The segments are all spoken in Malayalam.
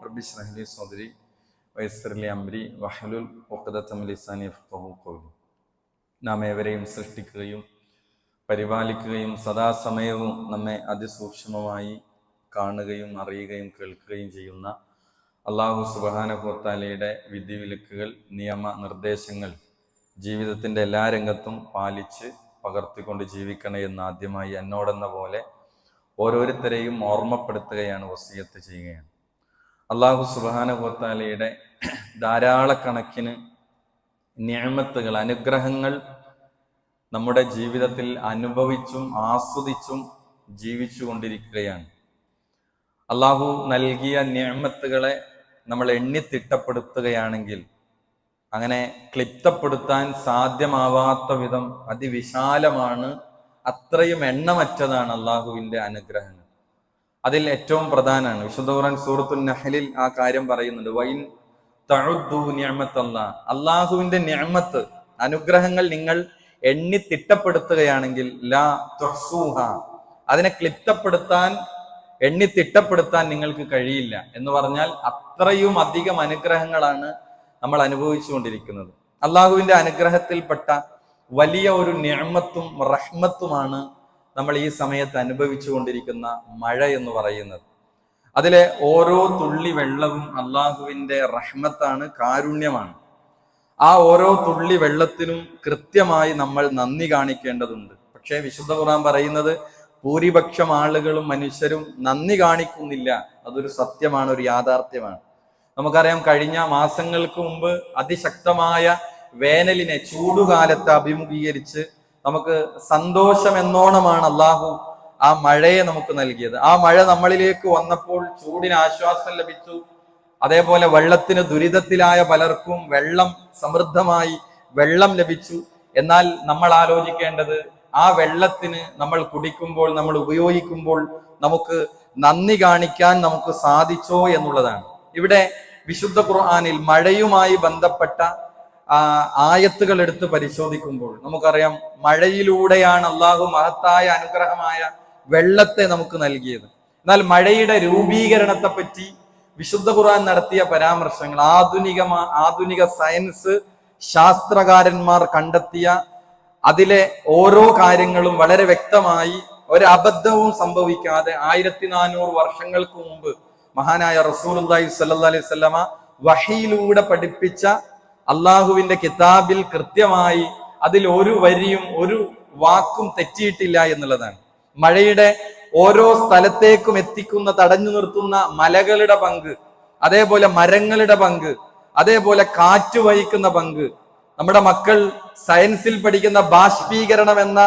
റബ്ബി ഇശ്റഹ് ലി സദ്രി വയസ്സിർ ലി അംരി വഹ്ലുൽ ഉഖ്ദത മിൻ ലിസാനി യഫ്ഖഹു ഖൗലി. നാം ഏവരെയും സൃഷ്ടിക്കുകയും പരിപാലിക്കുകയും സദാസമയവും നമ്മെ അതിസൂക്ഷ്മമായി കാണുകയും അറിയുകയും കേൾക്കുകയും ചെയ്യുന്ന അല്ലാഹു സുബ്ഹാനഹു വ തആലയുടെ വിധിവിലക്കുകൾ, നിയമ നിർദ്ദേശങ്ങൾ ജീവിതത്തിൻ്റെ എല്ലാ രംഗത്തും പാലിച്ച് പകർത്തിക്കൊണ്ട് ജീവിക്കണേ എന്ന് ആദ്യമായി എന്നോടെന്ന പോലെ ഓരോരുത്തരെയും ഓർമ്മപ്പെടുത്തുകയാണ്, വസിയത്ത് ചെയ്യുകയാണ്. അല്ലാഹു സുബ്ഹാനഹു വ തആലയുടെ ധാരാളക്കണക്കിന് നിഅമത്തുകൾ, അനുഗ്രഹങ്ങൾ നമ്മുടെ ജീവിതത്തിൽ അനുഭവിച്ചും ആസ്വദിച്ചും ജീവിച്ചു കൊണ്ടിരിക്കുകയാണ്. അല്ലാഹു നൽകിയ നിഅമത്തുകളെ നമ്മൾ എണ്ണിത്തിട്ടപ്പെടുത്തുകയാണെങ്കിൽ അങ്ങനെ ക്ലിപ്തപ്പെടുത്താൻ സാധ്യമാവാത്ത വിധം അതിവിശാലമാണ്, അത്രയും എണ്ണമറ്റതാണ് അള്ളാഹുവിൻ്റെ അനുഗ്രഹങ്ങൾ. അതിൽ ഏറ്റവും പ്രധാനമാണ് വിശുദ്ധ ഖുർആൻ സൂറത്തുൻ നഹ്ലിൽ ആ കാര്യം പറയുന്നുണ്ട്. വൈൻ തഉദ്ദു നിഅമത്തല്ലാഹ്, അള്ളാഹുവിൻ്റെ നിഅമത്ത്, അനുഗ്രഹങ്ങൾ നിങ്ങൾ എണ്ണിത്തിട്ടപ്പെടുത്തുകയാണെങ്കിൽ ലാ തുഹ്സൂഹ, അതിനെ ക്ലിപ്തപ്പെടുത്താൻ എണ്ണിത്തിട്ടപ്പെടുത്താൻ നിങ്ങൾക്ക് കഴിയില്ല എന്ന് പറഞ്ഞാൽ അത്രയും അധികം അനുഗ്രഹങ്ങളാണ് നമ്മൾ അനുഭവിച്ചു കൊണ്ടിരിക്കുന്നത്. അള്ളാഹുവിൻ്റെ അനുഗ്രഹത്തിൽപ്പെട്ട വലിയ ഒരു നിഅമത്തും റഹ്മത്തുമാണ് നമ്മൾ ഈ സമയത്ത് അനുഭവിച്ചു കൊണ്ടിരിക്കുന്ന മഴ എന്ന് പറയുന്നത്. അതിലെ ഓരോ തുള്ളി വെള്ളവും അള്ളാഹുവിൻ്റെ റഹ്മത്താണ്, കാരുണ്യമാണ്. ആ ഓരോ തുള്ളി വെള്ളത്തിനും കൃത്യമായി നമ്മൾ നന്ദി കാണിക്കേണ്ടതുണ്ട്. പക്ഷേ വിശുദ്ധ ഖുർആൻ പറയുന്നത് ഭൂരിപക്ഷം ആളുകളും മനുഷ്യരും നന്ദി കാണിക്കുന്നില്ല. അതൊരു സത്യമാണ്, ഒരു യാഥാർത്ഥ്യമാണ്. നമുക്കറിയാം, കഴിഞ്ഞ മാസങ്ങൾക്ക് മുമ്പ് അതിശക്തമായ വേനലിനെ, ചൂടുകാലത്തെ അഭിമുഖീകരിച്ച് നമുക്ക് സന്തോഷം എന്നോണമാണ് അള്ളാഹു ആ മഴയെ നമുക്ക് നൽകിയത്. ആ മഴ നമ്മളിലേക്ക് വന്നപ്പോൾ ചൂടിന് ആശ്വാസം ലഭിച്ചു. അതേപോലെ വെള്ളത്തിന് ദുരിതത്തിലായ പലർക്കും വെള്ളം, സമൃദ്ധമായി വെള്ളം ലഭിച്ചു. എന്നാൽ നമ്മൾ ആലോചിക്കേണ്ടത് ആ വെള്ളത്തിന് നമ്മൾ കുടിക്കുമ്പോൾ, നമ്മൾ ഉപയോഗിക്കുമ്പോൾ നമുക്ക് നന്ദി കാണിക്കാൻ നമുക്ക് സാധിച്ചോ എന്നുള്ളതാണ്. ഇവിടെ വിശുദ്ധ ഖുർആനിൽ മഴയുമായി ബന്ധപ്പെട്ട ആയത്തുകൾ എടുത്ത് പരിശോധിക്കുമ്പോൾ നമുക്കറിയാം, മഴയിലൂടെയാണ് അള്ളാഹു മഹത്തായ അനുഗ്രഹമായ വെള്ളത്തെ നമുക്ക് നൽകിയത്. എന്നാൽ മഴയുടെ രൂപീകരണത്തെ പറ്റി വിശുദ്ധ ഖുർആൻ നടത്തിയ പരാമർശങ്ങൾ, ആധുനിക സയൻസ് ശാസ്ത്രകാരന്മാർ കണ്ടെത്തിയ അതിലെ ഓരോ കാര്യങ്ങളും വളരെ വ്യക്തമായി, ഒരു അബദ്ധവും സംഭവിക്കാതെ 1400 വർഷങ്ങൾക്ക് മുമ്പ് മഹാനായ റസൂലുള്ളാഹി സ്വല്ലല്ലാഹി അലൈഹി വസല്ലമ വഹയിലൂടെ പഠിപ്പിച്ച അള്ളാഹുവിന്റെ കിതാബിൽ കൃത്യമായി അതിൽ ഒരു വരിയും ഒരു വാക്കും തെറ്റിയിട്ടില്ല എന്നുള്ളതാണ്. മഴയുടെ ഓരോ സ്ഥലത്തേക്കും എത്തിക്കുന്ന, തടഞ്ഞു നിർത്തുന്ന മലകളുടെ പങ്ക്, അതേപോലെ മരങ്ങളുടെ പങ്ക്, അതേപോലെ കാറ്റ് വഹിക്കുന്ന പങ്ക്, നമ്മുടെ മക്കൾ സയൻസിൽ പഠിക്കുന്ന ബാഷ്പീകരണം എന്ന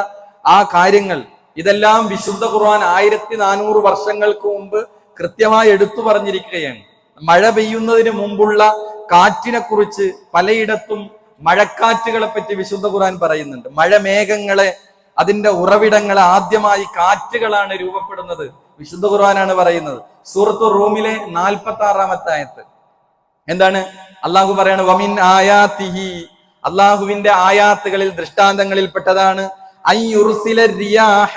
ആ കാര്യങ്ങൾ, ഇതെല്ലാം വിശുദ്ധ ഖുർആൻ 1400 വർഷങ്ങൾക്ക് മുമ്പ് കൃത്യമായി എടുത്തു പറഞ്ഞിരിക്കുകയാണ്. മഴ പെയ്യുന്നതിന് മുമ്പുള്ള കാറ്റിനെ കുറിച്ച് പലയിടത്തും മഴക്കാറ്റുകളെ പറ്റി വിശുദ്ധ ഖുർആൻ പറയുന്നുണ്ട്. മഴമേഘങ്ങളെ, അതിന്റെ ഉറവിടങ്ങളെ ആദ്യമായി കാറ്റുകളാണ് രൂപപ്പെടുന്നത്, വിശുദ്ധ ഖുർആനാണ് പറയുന്നത്. സൂറത്തു റൂമിലെ 46-ാമത്തെ ആയത്ത് എന്താണ്? അള്ളാഹു പറയാണ്, വമിൻ ആയാതിഹി, അള്ളാഹുവിന്റെ ആയാത്തുകളിൽ, ദൃഷ്ടാന്തങ്ങളിൽ പെട്ടതാണ് അയ്യുർസില റിയാഹ.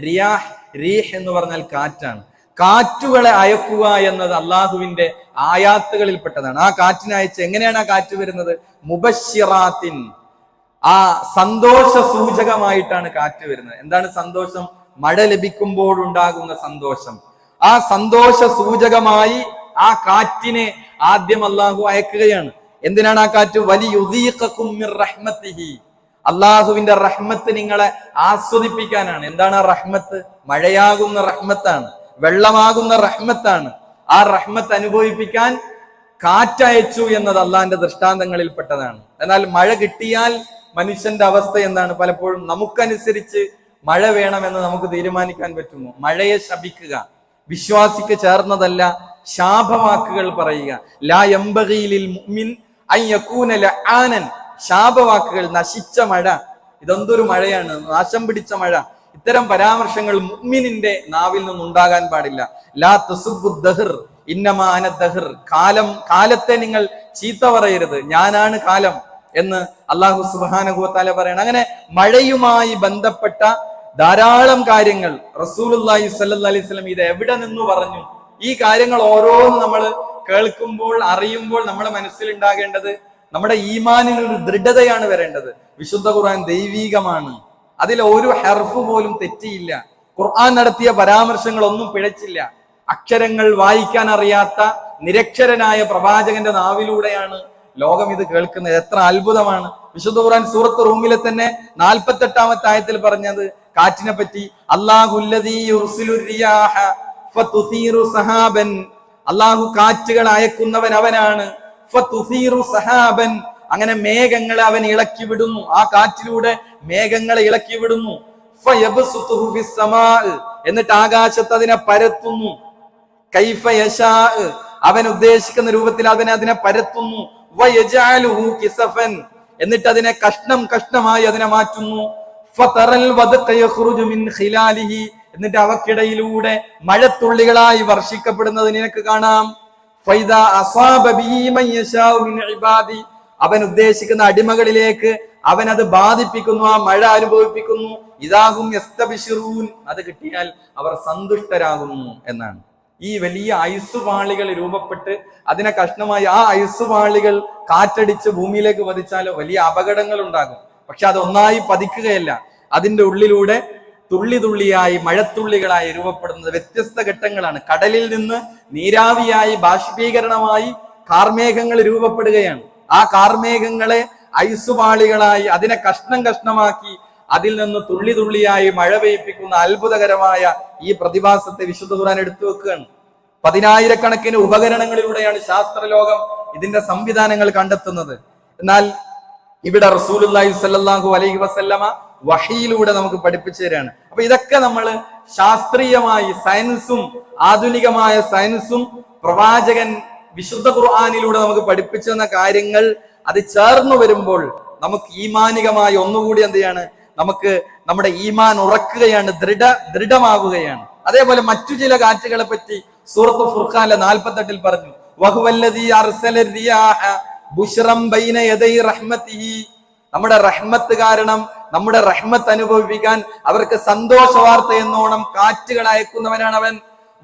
റിയാഹ്, റീഹ് എന്ന് പറഞ്ഞാൽ കാറ്റാണ്. കാറ്റുകളെ അയക്കുക എന്നത് അള്ളാഹുവിന്റെ ആയാത്തുകളിൽ പെട്ടതാണ്. ആ കാറ്റിനെ അയച്ച് എങ്ങനെയാണ് ആ കാറ്റ് വരുന്നത്? മുബശ്ശിറാത്തിൻ, ആ സന്തോഷ സൂചകമായിട്ടാണ് കാറ്റ് വരുന്നത്. എന്താണ് സന്തോഷം? മഴ ലഭിക്കുമ്പോഴുണ്ടാകുന്ന സന്തോഷം. ആ സന്തോഷ സൂചകമായി ആ കാറ്റിനെ ആദ്യം അള്ളാഹു അയക്കുകയാണ്. എന്തിനാണ് ആ കാറ്റ്? വലിയുദീഖകും മിർ റഹ്മത്തിഹി, അള്ളാഹുവിന്റെ റഹ്മത്ത് നിങ്ങളെ ആസ്വദിപ്പിക്കാനാണ്. എന്താണ് ആ റഹ്മത്ത്? മഴയാകുന്ന റഹ്മത്താണ്, വെള്ളമാകുന്ന റഹ്മത്താണ്. ആ റഹ്മത്ത് അനുഭവിപ്പിക്കാൻ കാറ്റയച്ചു എന്നത് അള്ളാഹിന്റെ ദൃഷ്ടാന്തങ്ങളിൽ പെട്ടതാണ്. എന്നാൽ മഴ കിട്ടിയാൽ മനുഷ്യന്റെ അവസ്ഥ എന്താണ്? പലപ്പോഴും നമുക്കനുസരിച്ച് മഴ വേണമെന്ന് നമുക്ക് തീരുമാനിക്കാൻ പറ്റുമോ? മഴയെ ശപിക്കുക, വിശ്വാസിക്ക് ചേർന്നതല്ല, ശാപവാക്കുകൾ പറയുക. ലാ യംബഗീ ലിൽ മുഅ്മിൻ അൻ യകൂന ലആനൻ, ശാപവാക്കുകൾ, നശിച്ച മഴ, ഇതെന്തൊരു മഴയാണ്, നാശം പിടിച്ച മഴ. ഇത്തരം പരാമർശങ്ങൾ മുഅ്മിനിന്റെ നാവിൽ നിന്നുണ്ടാകാൻ പാടില്ല. ലാ തസുബ്ബു ദഹർ ഇന്നമാ അന ദഹർ, കാലത്തെ നിങ്ങൾ ചീത്ത പറയരുത്, ഞാനാണ് കാലം എന്ന് അല്ലാഹു സുബ്ഹാനഹു വ തആല പറയണം. അങ്ങനെ മഴയുമായി ബന്ധപ്പെട്ട ധാരാളം കാര്യങ്ങൾ റസൂലുള്ളാഹി സ്വല്ലല്ലാഹി അലൈഹി വസല്ലം ഇത് എവിടെ നിന്ന് പറഞ്ഞു? ഈ കാര്യങ്ങൾ ഓരോന്നും നമ്മൾ കേൾക്കുമ്പോൾ അറിയുമ്പോൾ നമ്മുടെ മനസ്സിലുണ്ടാകേണ്ടത് നമ്മുടെ ഈമാനിനൊരു ദൃഢതയാണ് വരേണ്ടത്. വിശുദ്ധ ഖുർആൻ ദൈവീകമാണ്, അതിൽ ഒരു ഹർഫ് പോലും തെറ്റിയില്ല. ഖുർആൻ നടത്തിയ പരാമർശങ്ങളൊന്നും പിഴച്ചില്ല. അക്ഷരങ്ങൾ വായിക്കാൻ അറിയാത്ത നിരക്ഷരനായ പ്രവാചകന്റെ നാവിലൂടെയാണ് ലോകം ഇത് കേൾക്കുന്നത്. എത്ര അത്ഭുതമാണ്! വിശുദ്ധ ഖുർആൻ സൂറത്ത് റൂമിലെ തന്നെ 48-ാമത്തെ ആയത്തിൽ പറഞ്ഞത് കാറ്റിനെ പറ്റി, അള്ളാഹു കാറ്റുകൾ അയക്കുന്നവൻ അവനാണ്. അങ്ങനെ മേഘങ്ങളെ അവൻ ഇളക്കി വിടുന്നു, ആ കാറ്റിലൂടെ മേഘങ്ങളെ ഇളക്കി വിടുന്നു. എന്നിട്ട് ആകാശത്ത് അതിനെ പരത്തുന്നു. കൈഫ യശാ, അവൻ ഉദ്ദേശിക്കുന്ന രൂപത്തിൽ അതിനെ പരത്തുന്നു. വയജഅലുഹു കിസഫൻ, എന്നിട്ട് അതിനെ കഷ്ണം കഷ്ണമായി അതിനെ മാറ്റുന്നു. ഫതറൽ വദ്ഖ യഖ്റുജു മിൻ ഖിലാലിഹി, എന്നിട്ട് അവക്കിടയിലൂടെ മഴത്തുള്ളികളായി വർഷിക്കപ്പെടുന്നത് നിനക്ക് കാണാം. ഫൈദാ അസാബ ബിഹി മൻ യശാഉ മിൻ ഇബാദി, അവൻ ഉദ്ദേശിക്കുന്ന അടിമകളിലേക്ക് അവൻ അത് ബാധിപ്പിക്കുന്നു, ആ മഴ അനുഭവിപ്പിക്കുന്നു. ഇദാഹും യസ്തബിശിറൂൻ, അത് കിട്ടിയാൽ അവർ സന്തുഷ്ടരാകുന്നു എന്നാണ്. ഈ വലിയ ഐസുപാളികൾ രൂപപ്പെട്ട് അതിനെ കഷ്ണമായി ആ ഐസുപാളികൾ കാറ്റടിച്ച് ഭൂമിയിലേക്ക് പതിച്ചാൽ വലിയ അപകടങ്ങൾ ഉണ്ടാകും. പക്ഷെ അതൊന്നായി പതിക്കുകയല്ല, അതിന്റെ ഉള്ളിലൂടെ തുള്ളി തുള്ളിയായി മഴത്തുള്ളികളായി രൂപപ്പെടുന്നത് വ്യത്യസ്ത ഘട്ടങ്ങളാണ്. കടലിൽ നിന്ന് നീരാവിയായി ബാഷ്പീകരണമായി കാർമേഘങ്ങൾ രൂപപ്പെടുകയാണ്. ആ കാർമേഘങ്ങളെ ഐസുപാളികളായി അതിനെ കഷ്ണം കഷ്ണമാക്കി അതിൽ നിന്ന് തുള്ളി തുള്ളിയായി മഴ പെയ്യിപ്പിക്കുന്ന അത്ഭുതകരമായ ഈ പ്രതിഭാസത്തെ വിശുദ്ധ ഖുർആൻ എടുത്തു വെക്കുകയാണ്. 10,000-കണക്കിന് ഉപകരണങ്ങളിലൂടെയാണ് ശാസ്ത്രലോകം ഇതിന്റെ സംവിധാനങ്ങൾ കണ്ടെത്തുന്നത്. എന്നാൽ ഇവിടെ റസൂലുള്ളാഹി സ്വല്ലല്ലാഹു അലൈഹി വസല്ലമ വഹിയിലൂടെ നമുക്ക് പഠിപ്പിച്ചു തരാണ്. അപ്പൊ ഇതൊക്കെ നമ്മൾ ശാസ്ത്രീയമായി സയൻസും ആധുനികമായ സയൻസും പ്രവാചകൻ വിശുദ്ധ ഖുർആനിലൂടെ നമുക്ക് പഠിപ്പിച്ചു തന്ന കാര്യങ്ങൾ അത് ചേർന്ന് വരുമ്പോൾ നമുക്ക് ഈമാനികമായി ഒന്നുകൂടി എന്ത് ചെയ്യാണ്, നമുക്ക് നമ്മുടെ ഈമാൻ ഉറക്കുകയാണ്, ദൃഢമാവുകയാണ്. അതേപോലെ മറ്റു ചില കാറ്റുകളെ പറ്റി സൂറത്ത് ഫുർഖാനിലെ 48-ൽ പറഞ്ഞു, വഹുവല്ലദീ അർസല റിയാഹ ബുശ്റം ബൈന യദൈ റഹ്മതിഹി, നമ്മുടെ റഹ്മത്ത് കാരണം നമ്മുടെ റഹ്മത്ത് അനുഭവിപ്പിക്കാൻ അവർക്ക് സന്തോഷ വാർത്ത എന്നോണം കാറ്റുകൾ അയക്കുന്നവനാണ് അവൻ.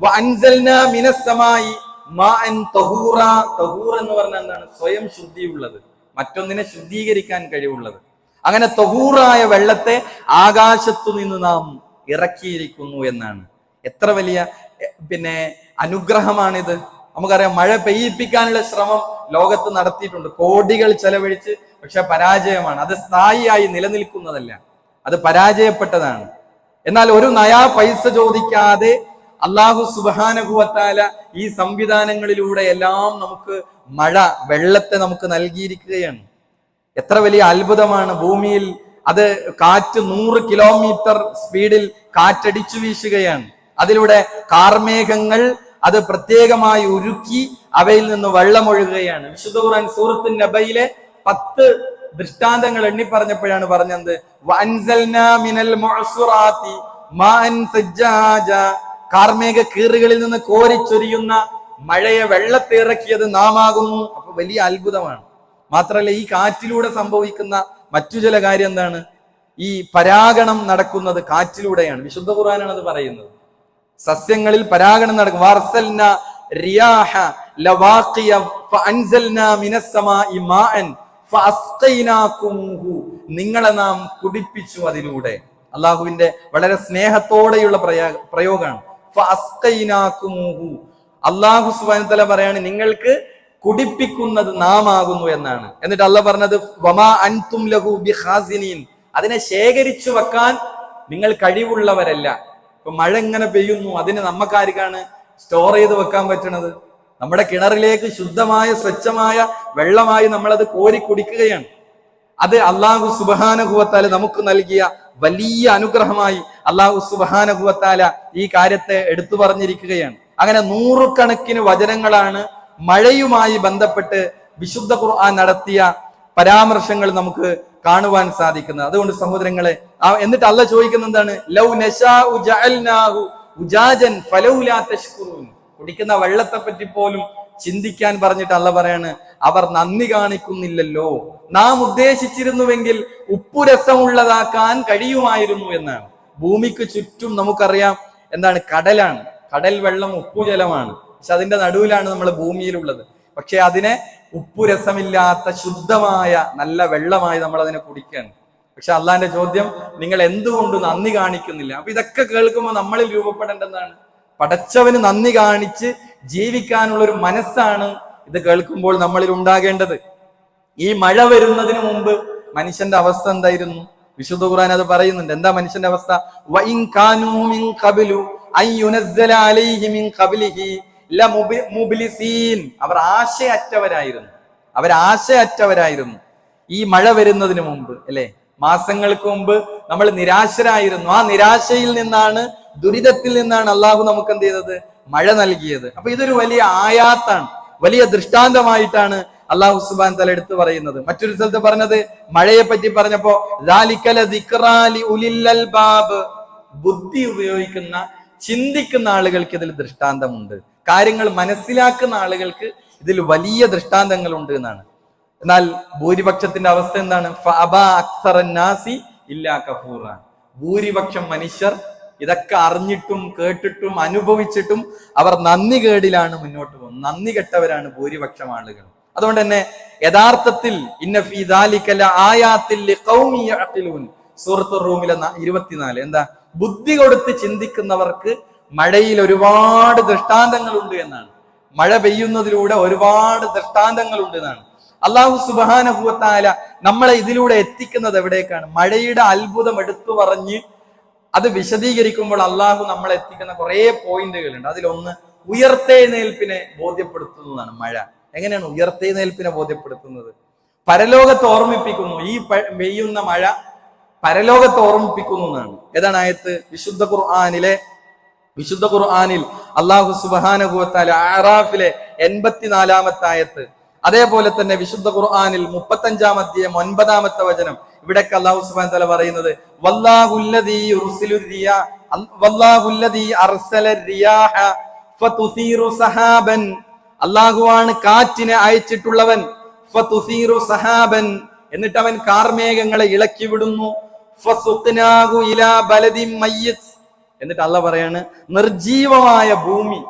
വഅൻസൽനാ മിനസ് സമായി മാഅൻ തഹൂറ, തഹൂർ എന്ന് പറഞ്ഞാൽ എന്താണ്? സ്വയം ശുദ്ധിയുള്ളത്, മറ്റൊന്നിനെ ശുദ്ധീകരിക്കാൻ കഴിവുള്ളത്. അങ്ങനെ തഹൂറായ വെള്ളത്തെ ആകാശത്തു നിന്ന് നാം ഇറക്കിയിരിക്കുന്നു എന്നാണ്. എത്ര വലിയ അനുഗ്രഹമാണിത്! നമുക്കറിയാം, മഴ പെയ്യിപ്പിക്കാനുള്ള ശ്രമം ലോകത്ത് നടത്തിയിട്ടുണ്ട്, കോടികൾ ചെലവഴിച്ച്. പക്ഷെ പരാജയമാണ്, അത് സ്ഥായിയായി നിലനിൽക്കുന്നതല്ല, അത് പരാജയപ്പെട്ടതാണ്. എന്നാൽ ഒരു നയാ പൈസ ചോദിക്കാതെ അല്ലാഹു സുബ്ഹാനഹു വ തആല ഈ സംവിധാനങ്ങളിലൂടെ എല്ലാം നമുക്ക് വെള്ളത്തെ നമുക്ക് നൽകിയിരിക്കുകയാണ്. എത്ര വലിയ അത്ഭുതമാണ്! ഭൂമിയിൽ അത് കാറ്റ് 100 കിലോമീറ്റർ സ്പീഡിൽ കാറ്റടിച്ചു വീശുകയാണ്. അതിലൂടെ കാർമേഘങ്ങൾ അത് പ്രത്യേകമായി ഉരുക്കി അവയിൽ നിന്ന് വെള്ളമൊഴുകുകയാണ്. വിശുദ്ധ ഖുർആൻ സൂറത്ത് നബയിലെ 10 ദൃഷ്ടാന്തങ്ങൾ എണ്ണി പറഞ്ഞപ്പോഴാണ് പറഞ്ഞത്, വഅൻസൽനാ മിനൽ മുഅ്സിറാത്തി മാഅൻ സജ്ജാജ, കാർമേഘ കീറുകളിൽ നിന്ന് കോരിച്ചൊരിയുന്ന മഴയെ വെള്ളത്തിറക്കിയത് നാം ആകുന്നു. അപ്പൊ വലിയ അത്ഭുതമാണ്. മാത്രമല്ല, ഈ കാറ്റിലൂടെ സംഭവിക്കുന്ന മറ്റു ചില കാര്യം എന്താണ്? ഈ പരാഗണം നടക്കുന്നത് കാറ്റിലൂടെയാണ്. വിശുദ്ധ ഖുർആനാണ് അത് പറയുന്നത്. സസ്യങ്ങളിൽ പരാഗണം നടക്കും. വഅർസൽനാ റിയാഹ ലവാഖിയ ഫഅൻസൽനാ മിനസ് സമാഇ മാഅൻ ഫഅസ്ഖൈനാകുമുഹു, നിങ്ങളെ നാം കുടിപ്പിച്ചു അതിലൂടെ. അള്ളാഹുവിന്റെ വളരെ സ്നേഹത്തോടെയുള്ള പ്രയോഗമാണ്. ഫഅസ്ഖൈനാകുമുഹു, അള്ളാഹു സുബ്ഹാനഹു വ തആല പറയാണ്, നിങ്ങൾക്ക് കുടിപ്പിക്കുന്നത് നാം ആകുന്നു എന്നാണ്. എന്നിട്ട് അള്ളാഹ് പറഞ്ഞത്, വമാ അൻതും ലഹു ബിഖാസിനീൻ, അതിനെ ശേഖരിച്ചു വെക്കാൻ നിങ്ങൾ കഴിവുള്ളവരല്ല. ഇപ്പൊ മഴ ഇങ്ങനെ പെയ്യുന്നു, അതിന് നമ്മക്കാർക്കാണ് സ്റ്റോർ ചെയ്ത് വെക്കാൻ പറ്റണത്? നമ്മുടെ കിണറിലേക്ക് ശുദ്ധമായ സ്വച്ഛമായ വെള്ളമായി നമ്മളത് കോരി കുടിക്കുകയാണ്. അത് അല്ലാഹു സുബ്ഹാനഹു വ തആല നമുക്ക് നൽകിയ വലിയ അനുഗ്രഹമായി അല്ലാഹു സുബ്ഹാനഹു വ തആല ഈ കാര്യത്തെ എടുത്തു പറഞ്ഞിരിക്കുകയാണ്. അങ്ങനെ 100 കണക്കിന് വചനങ്ങളാണ് മഴയുമായി ബന്ധപ്പെട്ട് വിശുദ്ധ ഖുർആൻ നടത്തിയ പരാമർശങ്ങൾ നമുക്ക് കാണുവാൻ സാധിക്കുന്നത്. അതുകൊണ്ട് സഹോദരങ്ങളെ, എന്നിട്ട് അള്ളാഹ് ചോദിക്കുന്ന എന്താണ്? ലൗ നശാഉ ജഅൽനാഹു ഉജാജൻ ഫലൗലാ തഷ്കുറൂൻ, കുടിക്കുന്ന വെള്ളത്തെ പറ്റി പോലും ചിന്തിക്കാൻ പറഞ്ഞിട്ട് അള്ളാഹ് പറയാണ്, അവർ നന്ദി കാണിക്കുന്നില്ലല്ലോ. നാം ഉദ്ദേശിച്ചിരുന്നുവെങ്കിൽ ഉപ്പുരസമുള്ളതാക്കാൻ കഴിയുമായിരുന്നു എന്നാണ്. ഭൂമിക്ക് ചുറ്റും നമുക്കറിയാം എന്താണ്? കടലാണ്. കടൽ വെള്ളം ഉപ്പുജലമാണ്. പക്ഷെ അതിന്റെ നടുവിലാണ് നമ്മൾ ഭൂമിയിലുള്ളത്. പക്ഷെ അതിനെ ഉപ്പുരസമില്ലാത്ത ശുദ്ധമായ നല്ല വെള്ളമായി നമ്മൾ അതിനെ കുടിക്കുകയാണ്. പക്ഷെ അള്ളാന്റെ ചോദ്യം, നിങ്ങൾ എന്തുകൊണ്ട് നന്ദി കാണിക്കുന്നില്ല? അപ്പൊ ഇതൊക്കെ കേൾക്കുമ്പോൾ നമ്മളിൽ രൂപപ്പെടേണ്ടതാണ് പടച്ചവന് നന്ദി കാണിച്ച് ജീവിക്കാനുള്ള ഒരു മനസ്സാണ് ഇത് കേൾക്കുമ്പോൾ നമ്മളിൽ ഉണ്ടാകേണ്ടത്. ഈ മഴ വരുന്നതിന് മുമ്പ് മനുഷ്യന്റെ അവസ്ഥ എന്തായിരുന്നു? വിശുദ്ധ ഖുർആൻ അത് പറയുന്നുണ്ട്. എന്താ മനുഷ്യന്റെ അവസ്ഥ? വഇൻ കാനൂ മിൻ ഖബ്ലു അൻ യുനസ്സല അലൈഹി മിൻ ഖബ്ലിഹി ലമുബ്ലിസീൻ. അവർ ആശയറ്റവരായിരുന്നു ഈ മഴ വരുന്നതിന് മുമ്പ്, അല്ലെ? മാസങ്ങൾക്ക് മുമ്പ് നമ്മൾ നിരാശരായിരുന്നു. ആ നിരാശയിൽ നിന്നാണ്, ദുരിതത്തിൽ നിന്നാണ് അള്ളാഹു നമുക്ക് എന്ത് ചെയ്തത്? മഴ നൽകിയത്. അപ്പൊ ഇതൊരു വലിയ ആയാത്താണ്, വലിയ ദൃഷ്ടാന്തമായിട്ടാണ് അള്ളാഹു സുബ്ഹാനഹു വ തആല എടുത്തു പറയുന്നത്. മറ്റൊരു സ്ഥലത്ത് പറഞ്ഞത്, മഴയെ പറ്റി പറഞ്ഞപ്പോ ബുദ്ധി ഉപയോഗിക്കുന്ന, ചിന്തിക്കുന്ന ആളുകൾക്ക് ഇതിൽ ദൃഷ്ടാന്തമുണ്ട്, കാര്യങ്ങൾ മനസ്സിലാക്കുന്ന ആളുകൾക്ക് ഇതിൽ വലിയ ദൃഷ്ടാന്തങ്ങളുണ്ട് എന്നാണ്. എന്നാൽ ഭൂരിപക്ഷത്തിന്റെ അവസ്ഥ എന്താണ്? ഭൂരിപക്ഷം മനുഷ്യർ ഇതൊക്കെ അറിഞ്ഞിട്ടും കേട്ടിട്ടും അനുഭവിച്ചിട്ടും അവർ നന്ദി കേടിലാണ് മുന്നോട്ട് പോകുന്നത്. നന്ദി കെട്ടവരാണ് ഭൂരിപക്ഷം ആളുകൾ. അതുകൊണ്ട് തന്നെ യഥാർത്ഥത്തിൽ സൂറത്തുർ റൂമിലെ 24 എന്താ? ബുദ്ധി കൊടുത്ത് ചിന്തിക്കുന്നവർക്ക് മഴയിൽ ഒരുപാട് ദൃഷ്ടാന്തങ്ങളുണ്ട് എന്നാണ്. മഴ പെയ്യുന്നതിലൂടെ ഒരുപാട് ദൃഷ്ടാന്തങ്ങളുണ്ട് എന്നാണ്. അള്ളാഹു സുബ്ഹാനഹു വ തആല നമ്മളെ ഇതിലൂടെ എത്തിക്കുന്നത് എവിടേക്കാണ്? മഴയുടെ അത്ഭുതം എടുത്തു പറഞ്ഞ് അത് വിശദീകരിക്കുമ്പോൾ അള്ളാഹു നമ്മളെ എത്തിക്കുന്ന കുറെ പോയിന്റുകളുണ്ട്. അതിലൊന്ന് ഉയർത്തെഴുന്നേൽപ്പിനെ ബോധ്യപ്പെടുത്തുന്നതാണ്. മഴ എങ്ങനെയാണ് ഉയർത്തെഴുന്നേൽപ്പിനെ ബോധ്യപ്പെടുത്തുന്നത്? പരലോകത്തെ ഓർമ്മിപ്പിക്കുന്നു. ഈ പെയ്യുന്ന മഴ പരലോകത്തെ ഓർമ്മിപ്പിക്കുന്നു എന്നാണ്. ഏതാണ് ആയത്ത്? വിശുദ്ധ ഖുർആനിൽ അള്ളാഹു സുബ്ഹാനഹു വ തആല അറാഫിലെ 84-ാമത്തെ ആയത്ത്, അതേപോലെ തന്നെ വിശുദ്ധ ഖുർആനിൽ 35-ാം അധ്യായം 9-ാമത്തെ വചനം, ഇവിടേക്ക് അള്ളാഹു സുബ്ഹാനഹു വ തആല പറയുന്നത് അള്ളാഹുവാണ് കാറ്റിനെ അയച്ചിട്ടുള്ളവൻ. എന്നിട്ട് അവൻ കാർമേഘങ്ങളെ ഇളക്കി വിടുന്നു. എന്നിട്ട് അള്ളാഹ് പറയാണ്, നിർജീവമായ ഭൂമി,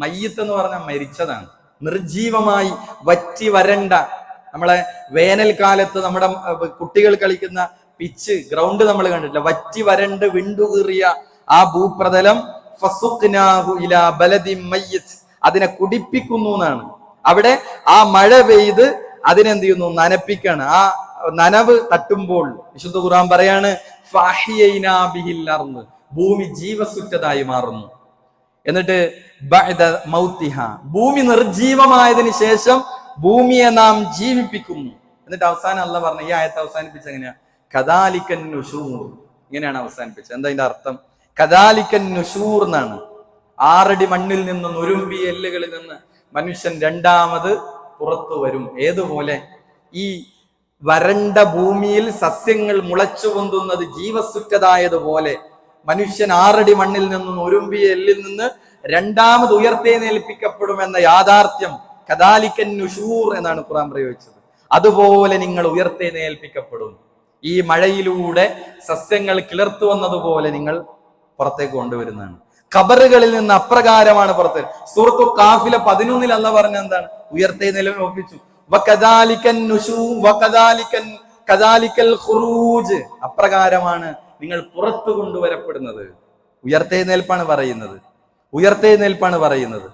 മയ്യിത്ത് എന്ന് പറഞ്ഞാൽ മരിച്ചതാണ്, നിർജീവമായി വറ്റി വരണ്ട. നമ്മളെ വേനൽക്കാലത്ത് നമ്മുടെ കുട്ടികൾ കളിക്കുന്ന പിച്ച് ഗ്രൗണ്ട് നമ്മൾ കണ്ടിട്ടില്ല, വറ്റി വരണ്ട് വിണ്ടുകീറിയ ആ ഭൂപ്രതലം അതിനെ കുടിപ്പിക്കുന്നു എന്നാണ്. അവിടെ ആ മഴ പെയ്ത് അതിനെന്ത് ചെയ്യുന്നു? നനപ്പിക്കാണ്. ആ നനവ് തട്ടുമ്പോൾ വിശുദ്ധ ഖുർആൻ പറയാണ്, ഭൂമി ജീവസുറ്റതായി മാറുന്നു. എന്നിട്ട് ഭൂമി നിർജീവമായതിനു ശേഷം ഭൂമിയെ നാം ജീവിപ്പിക്കുന്നു. എന്നിട്ട് അവസാനം അള്ളാഹ് പറഞ്ഞു, ഈ ആയത്ത് അവസാനിപ്പിച്ച എങ്ങനെയാ? കദാലിക്കൻ നുശൂർ. ഇങ്ങനെയാണ് അവസാനിപ്പിച്ചത്. എന്താ ഇതിന്റെ അർത്ഥം? കദാലിക്കൻ നുശൂർ എന്നാണ്. 6 അടി മണ്ണിൽ നിന്ന്, നുരുമ്പിയ എല്ലുകളിൽ നിന്ന് മനുഷ്യൻ രണ്ടാമത് പുറത്തു വരും. ഏതുപോലെ? ഈ വരണ്ട ഭൂമിയിൽ സസ്യങ്ങൾ മുളച്ചു പൊന്തുന്നത് ജീവസുറ്റതായതുപോലെ മനുഷ്യൻ 6 അടി മണ്ണിൽ നിന്നും നുരുമ്പിയ എല്ലിൽ നിന്ന് രണ്ടാമത് ഉയർത്തെഴുന്നേൽപ്പിക്കപ്പെടുമെന്ന യാഥാർത്ഥ്യം കദാലിക്കൻ നുശൂർ എന്നാണ് ഖുർആൻ പ്രയോഗിച്ചത്. അതുപോലെ നിങ്ങൾ ഉയർത്തെഴുന്നേൽപ്പിക്കപ്പെടും. ഈ മഴയിലൂടെ സസ്യങ്ങൾ കിളിർത്തു വന്നതുപോലെ നിങ്ങൾ പുറത്തേക്ക് കൊണ്ടുവരുന്നതാണ്. ഖബറുകളിൽ നിന്ന് അപ്രകാരമാണ് പുറത്ത്. സൂറത്തു കാഫിലെ 11 അല്ലാഹ് പറഞ്ഞ എന്താണ്? ഉയർത്തെഴുന്നേൽപ്പിനെ ഒപ്പിച്ചു. അപ്രകാരമാണ് നിങ്ങൾ പുറത്തു കൊണ്ടുവരപ്പെടുന്നത്. ഉയർത്തെഴുന്നേൽപ്പാണ് പറയുന്നത്.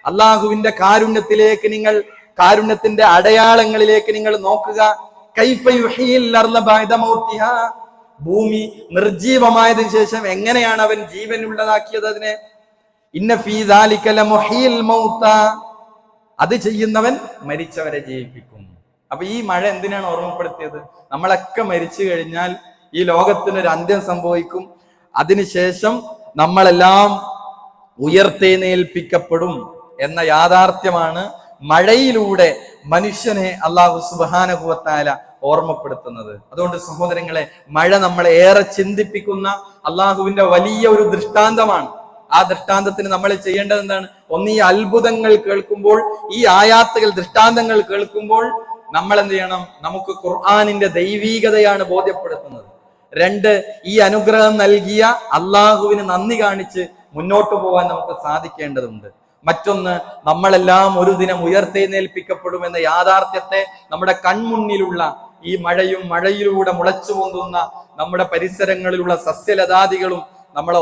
അള്ളാഹുവിന്റെ കാരുണ്യത്തിലേക്ക് നിങ്ങൾ, കാരുണ്യത്തിന്റെ അടയാളങ്ങളിലേക്ക് നിങ്ങൾ നോക്കുക. ഭൂമി നിർജീവമായതിനു ശേഷം എങ്ങനെയാണ് അവൻ ജീവനുള്ളതാക്കിയത് അതിനെ? അത് ചെയ്യുന്നവൻ മരിച്ചവരെ ജീവിപ്പിക്കും. അപ്പൊ ഈ മഴ എന്തിനാണ് ഓർമ്മപ്പെടുത്തിയത്? നമ്മളൊക്കെ മരിച്ചു കഴിഞ്ഞാൽ ഈ ലോകത്തിനൊരു അന്ത്യം സംഭവിക്കും. അതിനുശേഷം നമ്മളെല്ലാം ഉയർത്തെഴുന്നേൽപ്പിക്കപ്പെടും എന്ന യാഥാർത്ഥ്യമാണ് മഴയിലൂടെ മനുഷ്യനെ അല്ലാഹു സുബ്ഹാനഹു വ തആല ഓർമ്മപ്പെടുത്തുന്നത്. അതുകൊണ്ട് സഹോദരങ്ങളെ, മഴ നമ്മളെ ഏറെ ചിന്തിപ്പിക്കുന്ന അള്ളാഹുവിന്റെ വലിയ ഒരു ദൃഷ്ടാന്തമാണ്. ആ ദൃഷ്ടാന്തത്തിന് നമ്മൾ ചെയ്യേണ്ടത് എന്താണ്? ഒന്ന്, ഈ അത്ഭുതങ്ങൾ കേൾക്കുമ്പോൾ, ഈ ആയാത്തുകൾ, ദൃഷ്ടാന്തങ്ങൾ കേൾക്കുമ്പോൾ നമ്മൾ എന്ത് ചെയ്യണം? നമുക്ക് ഖുർആനിന്റെ ദൈവീകതയാണ് ബോധ്യപ്പെടുത്തുന്നത്. 2, ഈ അനുഗ്രഹം നൽകിയ അള്ളാഹുവിന് നന്ദി കാണിച്ച് മുന്നോട്ട് പോകാൻ നമുക്ക് സാധിക്കേണ്ടതുണ്ട്. മറ്റൊന്ന്, നമ്മളെല്ലാം ഒരു ദിനം ഉയർത്തെഴുന്നേൽപ്പിക്കപ്പെടുമെന്ന യാഥാർത്ഥ്യത്തെ നമ്മുടെ കൺമുന്നിലുള്ള ഈ മഴയിലൂടെ മുളച്ചു പൊന്തുന്ന നമ്മുടെ പരിസരങ്ങളിലുള്ള സസ്യലതാദികളും നമ്മളെ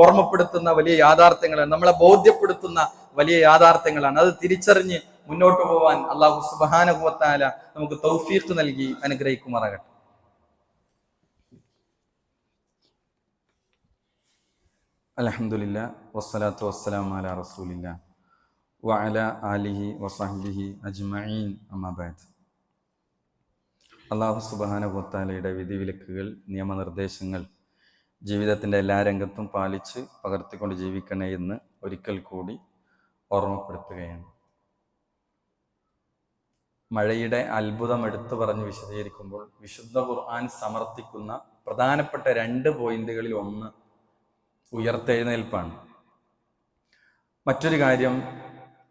ഓർമ്മപ്പെടുത്തുന്ന വലിയ യാഥാർത്ഥ്യങ്ങളാണ്, നമ്മളെ ബോധ്യപ്പെടുത്തുന്ന വലിയ യാഥാർത്ഥ്യങ്ങളാണ്. അത് തിരിച്ചറിഞ്ഞ് മുന്നോട്ട് പോവാൻ അല്ലാഹു സുബ്ഹാനഹു വ തആല നമുക്ക് തൗഫീഖ് നൽകി അനുഗ്രഹിക്കുമാറാകട്ടെ. അൽഹംദുലില്ലാ വസ്സലാത്തു വസ്സലാമു അലാ റസൂലില്ലാ വഅലാ ആലിഹി വസഹ്ബിഹി അജ്മഈൻ. അമ്മാ ബഅദ്. അല്ലാഹു സുബ്ഹാനഹു വ തആലയുടെ വിധിവിലക്കുകൾ, നിയമനിർദ്ദേശങ്ങൾ ജീവിതത്തിൻ്റെ എല്ലാ രംഗത്തും പാലിച്ച് പകർത്തിക്കൊണ്ട് ജീവിക്കണേ എന്ന് ഒരിക്കൽ കൂടി ഓർമ്മപ്പെടുത്തുകയാണ്. മഴയുടെ അത്ഭുതം എടുത്തു പറഞ്ഞ് വിശദീകരിക്കുമ്പോൾ വിശുദ്ധ ഖുർആൻ സമർത്ഥിക്കുന്ന പ്രധാനപ്പെട്ട 2 പോയിന്റുകളിൽ ഒന്ന് ഉയർത്തെഴുന്നേൽപ്പാണ്. മറ്റൊരു കാര്യം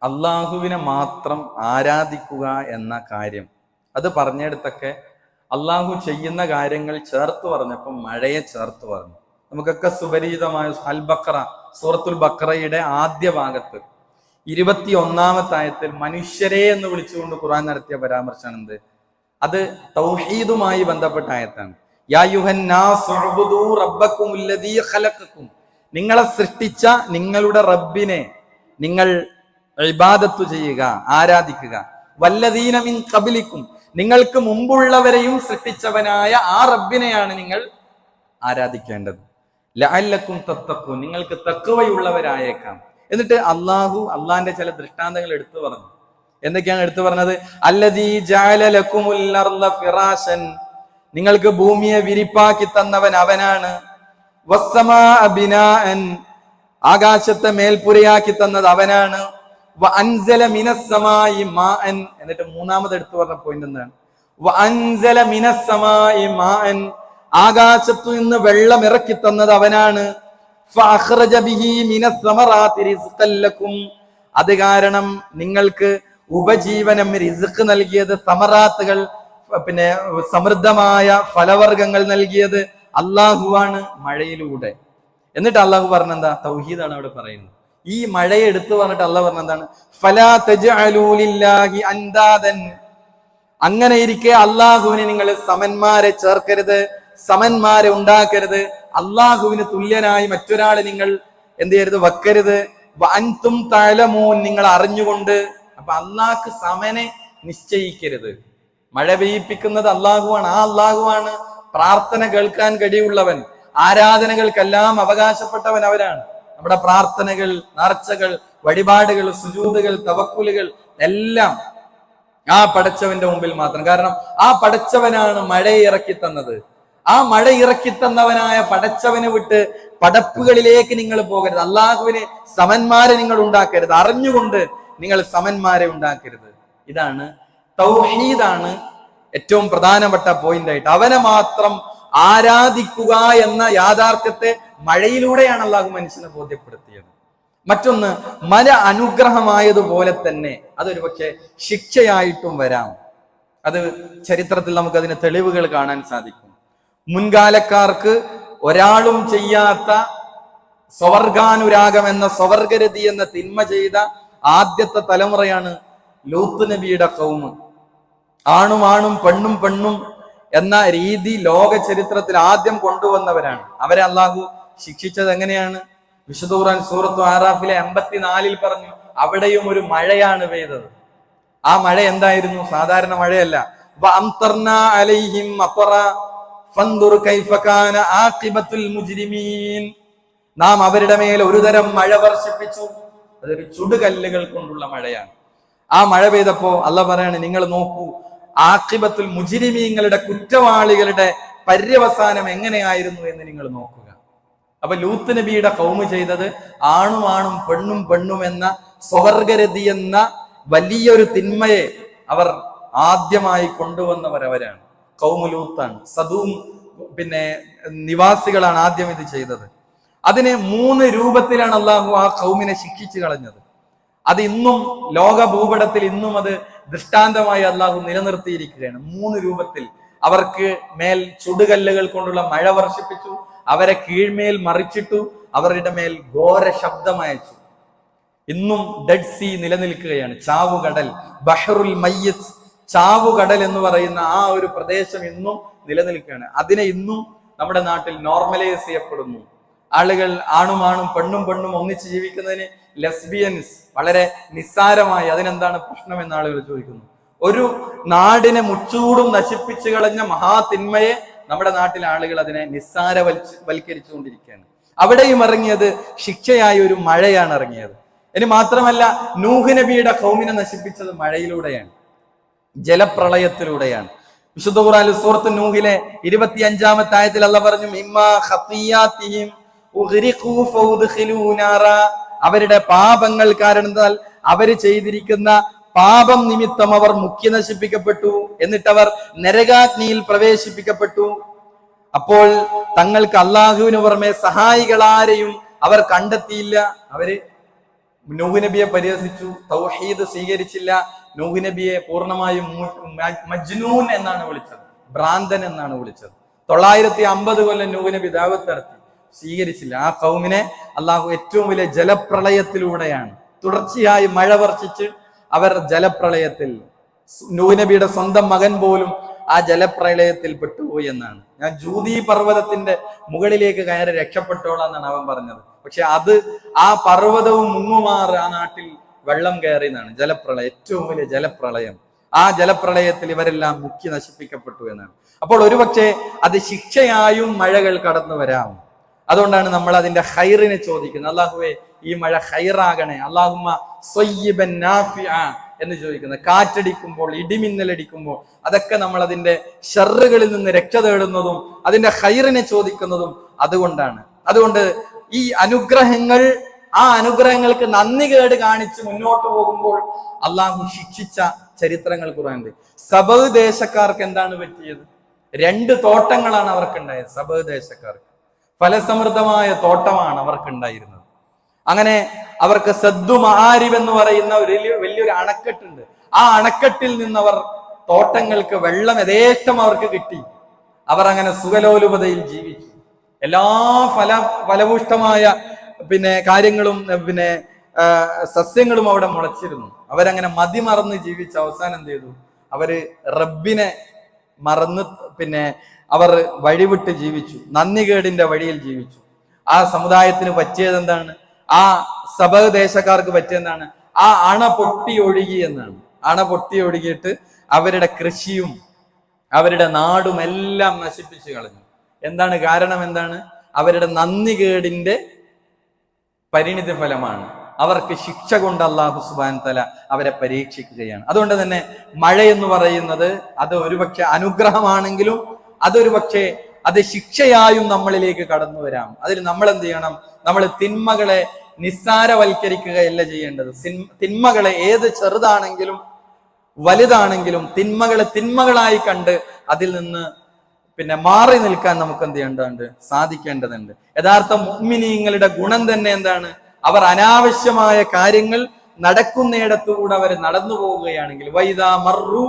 അള്ളാഹുവിനെ മാത്രം ആരാധിക്കുക എന്ന കാര്യം. അത് പറഞ്ഞെടുത്തൊക്കെ അള്ളാഹു ചെയ്യുന്ന കാര്യങ്ങൾ ചേർത്ത് പറഞ്ഞപ്പം മഴയെ ചേർത്ത് പറഞ്ഞു. നമുക്കൊക്കെ സുപരിചിതമായ സൂറത്തുൽ ബഖറയുടെ ആദ്യ ഭാഗത്ത് 21-ാമത്തെ ആയത്തിൽ മനുഷ്യരെ എന്ന് വിളിച്ചുകൊണ്ട് ഖുർആൻ നടത്തിയ പരാമർശമാണ് എന്ത്? അത് തൗഹീദുമായി ബന്ധപ്പെട്ട ആയത്താണ്. യാ യുഹന്നാസ് ഉഅ്ബുദൂ റബ്ബക്കുമുല്ലദീ ഖലഖക്കും, നിങ്ങളെ സൃഷ്ടിച്ച നിങ്ങളുടെ റബ്ബിനെ നിങ്ങൾ ഇബാദത്തു ചെയ്യുക, ആരാധിക്കുക. വല്ലദീന മിൻ ഖബ്ലിക്കും, നിങ്ങൾക്ക് മുമ്പുള്ളവരെയും സൃഷ്ടിച്ചവനായ ആ റബ്ബിനെയാണ് നിങ്ങൾ ആരാധിക്കേണ്ടത്. ലഅല്ലക്കും തത്തഖൂൻ, നിങ്ങൾക്ക് തഖ്വയുള്ളവരായേക്കാം. എന്നിട്ട് അള്ളാഹിന്റെ ചില ദൃഷ്ടാന്തങ്ങൾ എടുത്തു പറഞ്ഞു. എന്തൊക്കെയാണ് എടുത്തു പറഞ്ഞത്? അല്ലദീ ജഅല ലക്കുമുൽ അർള ഫിറാശൻ, നിങ്ങൾക്ക് ഭൂമിയെ വിരിപ്പാക്കി തന്നവൻ അവനാണ്. വസ്സമാഅ ബിനാഅൻ, ആകാശത്തെ മേൽപ്പുരയാക്കി തന്നത് അവനാണ്. വഅൻസല മിനസ്സമാഇ മാഅൻ, എന്നിട്ട് മൂന്നാമത് എടുത്തു പറഞ്ഞ പോയിന്റ് എന്താണ്? വഅൻസല മിനസ്സമാഇ മാഅൻ, ആകാശത്തു നിന്ന് വെള്ളം ഇറക്കി തന്നത് അവനാണ്. ഫഅഖ്റജ ബിഹി മിനസ്സമറാത്തി റിസ്ഖൻ ലക്കും, അത് കാരണം നിങ്ങൾക്ക് ഉപജീവനം റിസ്ഖ് നൽകിയത്, സമറാത്തുകൾ പിന്നെ സമൃദ്ധമായ ഫലവർഗങ്ങൾ നൽകിയത് അള്ളാഹുവാണ് മഴയിലൂടെ. എന്നിട്ട് അള്ളാഹു പറഞ്ഞെന്താ? തൗഹീദാണ് അവിടെ പറയുന്നത്. ഈ മഴയെ എടുത്തു പറഞ്ഞിട്ട് അള്ളാഹു പറഞ്ഞെന്താണ്? ഫലാ തജ്അലൂ ലില്ലാഹി അൻദാദൻ, അങ്ങനെ ഇരിക്കെ അള്ളാഹുവിനെ നിങ്ങൾ സമന്മാരെ ചേർക്കരുത്, സമന്മാരെ ഉണ്ടാക്കരുത്. അള്ളാഹുവിന് തുല്യനായി മറ്റൊരാളെ നിങ്ങൾ എന്ത് ചെയ്യരുത്? വെക്കരുത്. വഅൻതും തഅലമൂൻ, നിങ്ങൾ അറിഞ്ഞുകൊണ്ട്. അപ്പൊ അള്ളാഹ്ക്ക് സമനെ നിശ്ചയിക്കരുത്. മഴ പെയ്യിപ്പിക്കുന്നത് അള്ളാഹുവാണ്. ആ അള്ളാഹുവാണ് പ്രാർത്ഥന കേൾക്കാൻ കഴിവുള്ളവൻ, ആരാധനകൾക്കെല്ലാം അവകാശപ്പെട്ടവൻ അവരാണ്. നമ്മുടെ പ്രാർത്ഥനകൾ, നേർച്ചകൾ, വഴിപാടുകൾ, സുജൂദുകൾ, തവക്കുലുകൾ എല്ലാം ആ പടച്ചവന്റെ മുമ്പിൽ മാത്രം. കാരണം ആ പടച്ചവനാണ് മഴയെ ഇറക്കി തന്നത്. ആ മഴ ഇറക്കി തന്നവനായ പടച്ചവനെ വിട്ട് പടപ്പുകളിലേക്ക് നിങ്ങൾ പോകരുത്. അള്ളാഹുവിന് സമന്മാരെ നിങ്ങൾ ഉണ്ടാക്കരുത്. അറിഞ്ഞുകൊണ്ട് നിങ്ങൾ സമന്മാരെ ഉണ്ടാക്കരുത്. ഇതാണ് തൗഹീദാണ് ഏറ്റവും പ്രധാനപ്പെട്ട പോയിന്റ് ആയിട്ട്. അവനെ മാത്രം ആരാധിക്കുക എന്ന യാഥാർത്ഥ്യത്തെ മഴയിലൂടെയാണ് അള്ളാഹു മനുഷ്യനെ ബോധ്യപ്പെടുത്തിയത്. മറ്റൊന്ന്, മഴ അനുഗ്രഹമായതുപോലെ തന്നെ അതൊരു പക്ഷെ ശിക്ഷയായിട്ടും വരാം. അത് ചരിത്രത്തിൽ നമുക്ക് അതിന് തെളിവുകൾ കാണാൻ സാധിക്കും. മുൻകാലക്കാർക്ക് ഒരാളും ചെയ്യാത്ത സ്വർഗാനുരാഗം എന്ന സ്വർഗരതി എന്ന തിന്മ ചെയ്ത ആദ്യത്തെ തലമുറയാണ് ലൂത്ത് നബിയുടെ ഖൗമ്. ആണും പെണ്ണും പെണ്ണും എന്ന രീതി ലോക ചരിത്രത്തിൽ ആദ്യം കൊണ്ടുവന്നവരാണ്. അവരെ അള്ളാഹു ശിക്ഷിച്ചത് എങ്ങനെയാണ്? വിശുദ്ധ ഖുർആൻ സൂറത്തു ആറാഫിലെ 84 പറഞ്ഞു, അവിടെയും ഒരു മഴയാണ് പെയ്തത്. ആ മഴ എന്തായിരുന്നു? സാധാരണ മഴയല്ല. വഅംതർനാ അലൈഹിം മത്റ ഫൻദുർ കൈഫ കാന ആഖിബത്തുൽ മുജ്രിമീൻ, നാം അവരുടെ മേൽ ഒരു തരം മഴ വർഷിപ്പിച്ചു. അതൊരു ചുടുകല്ലുകൾ കൊണ്ടുള്ള മഴയാണ്. ആ മഴ പെയ്തപ്പോ അള്ളാഹ് പറയാണ്, നിങ്ങൾ നോക്കൂ ആഖിബത്തുൽ മുജ്രിമീങ്ങളുടെ, കുറ്റവാളികളുടെ പര്യവസാനം എങ്ങനെയായിരുന്നു എന്ന് നിങ്ങൾ നോക്കുക. അപ്പൊ ലൂത്ത് നബിയുടെ ഖൗമ് ചെയ്തത് ആണും പെണ്ണും പെണ്ണും എന്ന സ്വർഗരതി എന്ന വലിയൊരു തിന്മയെ അവർ ആദ്യമായി കൊണ്ടുവന്നവരവരാണ്. ഖൗമു ലൂത്താണ്. സദൂം പിന്നെ നിവാസികളാണ് ആദ്യം ഇത് ചെയ്തത്. അതിനെ 3 രൂപത്തിലാണ് അള്ളാഹു ആ ഖൗമിനെ ശിക്ഷിച്ചു കളഞ്ഞത്. അത് ഇന്നും ലോക ഭൂപടത്തിൽ ഇന്നും അത് ദൃഷ്ടാന്തമായി അള്ളാഹു നിലനിർത്തിയിരിക്കുകയാണ്. 3 രൂപത്തിൽ അവർക്ക് മേൽ ചുടുകല്ലുകൾ കൊണ്ടുള്ള മഴ വർഷിപ്പിച്ചു, അവരെ കീഴ്മേൽ മറിച്ചിട്ടു, അവരുടെ മേൽ ഘോര ശബ്ദമയച്ചു. ഇന്നും ഡെഡ് സീ നിലനിൽക്കുകയാണ്, ചാവുകടൽ, ബഹ്റുൽ മയ്യിത്ത്, ചാവുകടൽ എന്ന് പറയുന്ന ആ ഒരു പ്രദേശം ഇന്നും നിലനിൽക്കുകയാണ്. അതിനെ ഇന്നും നമ്മുടെ നാട്ടിൽ നോർമലൈസ് ചെയ്യപ്പെടുന്നു. ആളുകൾ ആണും പെണ്ണും ഒന്നിച്ച് ജീവിക്കുന്നതിന് ലെസ്ബിയൻസ് വളരെ നിസ്സാരമായി അതിനെന്താണ് പ്രശ്നം എന്ന് ആളുകൾ ചോദിക്കുന്നു. ഒരു നാടിനെ മുച്ചൂടും നശിപ്പിച്ചു കളഞ്ഞ മഹാതിന്മയെ നമ്മുടെ നാട്ടിലെ ആളുകൾ അതിനെ നിസ്സാരവൽക്കരിച്ചുകൊണ്ടിരിക്കുകയാണ്. അവിടെയും ഇറങ്ങിയത് ശിക്ഷയായ ഒരു മഴയാണ് ഇറങ്ങിയത്. ഇനി മാത്രമല്ല, നൂഹ് നബിയുടെ ഖൗമിനെ നശിപ്പിച്ചത് മഴയിലൂടെയാണ്, ജലപ്രളയത്തിലൂടെയാണ്. വിശുദ്ധ ഖുർആനിൽ സൂറത്ത് നൂഹിലെ 25-ാമത്തെ ആയത്തിൽ അല്ലാഹു പറഞ്ഞു, മിമ്മാ ഖതിയാതിഹിം ഉഗ്രിഖൂ ഫൗദ്ഖിലൂ നാറാ, അവരുടെ പാപങ്ങൾ കാരണത്താൽ അവര് ചെയ്തിരിക്കുന്ന പാപം നിമിത്തം അവർ മുക്കി നശിപ്പിക്കപ്പെട്ടു, എന്നിട്ടവർ നരകാഗ്നിയിൽ പ്രവേശിപ്പിക്കപ്പെട്ടു. അപ്പോൾ തങ്ങൾക്ക് അള്ളാഹുവിന് പുറമെ സഹായികളാരെയും അവർ കണ്ടെത്തിയില്ല. അവര് നൂഹ് നബിയെ പരിഹസിച്ചു, തൗഹീദ് സ്വീകരിച്ചില്ല. നൂഹ് നബിയെ പൂർണ്ണമായും മജ്നൂൻ എന്നാണ് വിളിച്ചത്, ഭ്രാന്തൻ എന്നാണ് വിളിച്ചത്. 950 കൊല്ലം നൂഹ് നബി ദഅവത്ത് നടത്തി, സ്വീകരിച്ചില്ല. ആ ഖൗമിനെ അള്ളാഹു ഏറ്റവും വലിയ ജലപ്രളയത്തിലൂടെയാണ്, തുടർച്ചയായി മഴ വർഷിച്ച് അവർ ജലപ്രളയത്തിൽ, നൂഹ് നബിയുടെ സ്വന്തം മകൻ പോലും ആ ജലപ്രളയത്തിൽ പെട്ടുപോയി എന്നാണ്. ഞാൻ ജൂതി പർവ്വതത്തിന്റെ മുകളിലേക്ക് കയറി രക്ഷപ്പെട്ടോളാം എന്നാണ് അവൻ പറഞ്ഞത്. പക്ഷെ ആ പർവ്വതവും മുങ്ങുമാറ് ആ നാട്ടിൽ വെള്ളം കയറി എന്നാണ്. ജലപ്രളയം, ഏറ്റവും വലിയ ജലപ്രളയം. ആ ജലപ്രളയത്തിൽ ഇവരെല്ലാം മുക്കി നശിപ്പിക്കപ്പെട്ടു എന്നാണ്. അപ്പോൾ ഒരുപക്ഷെ അത് ശിക്ഷയായും മഴകൾ കടന്നു വരാം. അതുകൊണ്ടാണ് നമ്മൾ അതിന്റെ ഖൈറിനെ ചോദിക്കുന്നത്. അല്ലാഹുവേ, ഈ മഴ ഖൈറാകണേ, അല്ലാഹുമ്മ സ്വയ്യിബൻ നാഫിഅ എന്ന് ചോദിക്കുന്നത്. കാറ്റടിക്കുമ്പോൾ, ഇടിമിന്നലടിക്കുമ്പോൾ അതൊക്കെ നമ്മൾ അതിന്റെ ഷർറുകളിൽ നിന്ന് രക്ഷ തേടുന്നതും അതിന്റെ ഖൈറിനെ ചോദിക്കുന്നതും അതുകൊണ്ടാണ്. അതുകൊണ്ട് ഈ അനുഗ്രഹങ്ങൾ, ആ അനുഗ്രഹങ്ങൾക്ക് നന്ദി കേട് കാണിച്ച് മുന്നോട്ട് പോകുമ്പോൾ അള്ളാഹു ശിക്ഷിച്ച ചരിത്രങ്ങൾ ഖുർആനിൽ. സബഅ് ദേശക്കാർക്ക് എന്താണ് പറ്റിയത്? 2 തോട്ടങ്ങളാണ് അവർക്കുണ്ടായത്. സബഅ് ദേശക്കാർക്ക് ഫലസമൃദ്ധമായ തോട്ടമാണ് അവർക്കുണ്ടായിരുന്നത്. അങ്ങനെ അവർക്ക് സദ്ദു മആരിബ് എന്ന് പറയുന്ന വലിയൊരു അണക്കെട്ടുണ്ട്. ആ അണക്കെട്ടിൽ നിന്നവർ തോട്ടങ്ങൾക്ക് വെള്ളം യഥേഷ്ടം അവർക്ക് കിട്ടി. അവർ അങ്ങനെ സുഖലോലുപതയിൽ ജീവിച്ചു. എല്ലാ ഫലഭൂഷ്ടമായ കാര്യങ്ങളും സസ്യങ്ങളും അവിടെ മുളച്ചിരുന്നു. അവരങ്ങനെ മതിമറന്ന് ജീവിച്ച് അവസാനം എന്ത് ചെയ്തു? അവര് റബ്ബിനെ മറന്ന് അവർ വഴിവിട്ട് ജീവിച്ചു, നന്ദികേടിന്റെ വഴിയിൽ ജീവിച്ചു. ആ സമുദായത്തിന് പറ്റിയത് എന്താണ്? ആ സബഅ് ദേശക്കാർക്ക് പറ്റിയെന്താണ്? ആ അണ പൊട്ടി ഒഴുകി എന്നാണ്. അണ പൊട്ടി ഒഴുകിയിട്ട് അവരുടെ കൃഷിയും അവരുടെ നാടും എല്ലാം നശിപ്പിച്ചു കളഞ്ഞു. എന്താണ് കാരണം? എന്താണ്? അവരുടെ നന്ദികേടിന്റെ പരിണിതി ഫലമാണ്. അവർക്ക് ശിക്ഷ കൊണ്ട് അല്ലാഹു സുബ്ഹാനഹു വ തആല അവരെ പരീക്ഷിക്കുകയാണ്. അതുകൊണ്ട് തന്നെ മഴ എന്ന് പറയുന്നത് അത് ഒരുപക്ഷെ അനുഗ്രഹമാണെങ്കിലും അതൊരുപക്ഷെ അത് ശിക്ഷയായും നമ്മളിലേക്ക് കടന്നു വരാം. അതിൽ നമ്മൾ എന്ത് ചെയ്യണം? നമ്മൾ തിന്മകളെ നിസ്സാരവൽക്കരിക്കുകയല്ല ചെയ്യേണ്ടത്. തിന്മകളെ, ഏത് ചെറുതാണെങ്കിലും വലുതാണെങ്കിലും തിന്മകളെ തിന്മകളായി കണ്ട് അതിൽ നിന്ന് മാറി നിൽക്കാൻ നമുക്ക് എന്ത് ചെയ്യേണ്ടതുണ്ട്? സാധിക്കേണ്ടതുണ്ട്. യഥാർത്ഥ മുഅ്മിനീങ്ങളുടെ ഗുണം തന്നെ എന്താണ്? അവർ അനാവശ്യമായ കാര്യങ്ങൾ നടക്കുന്നിടത്തുകൂടെ അവർ നടന്നു പോവുകയാണെങ്കിൽ വൈദാ മർറു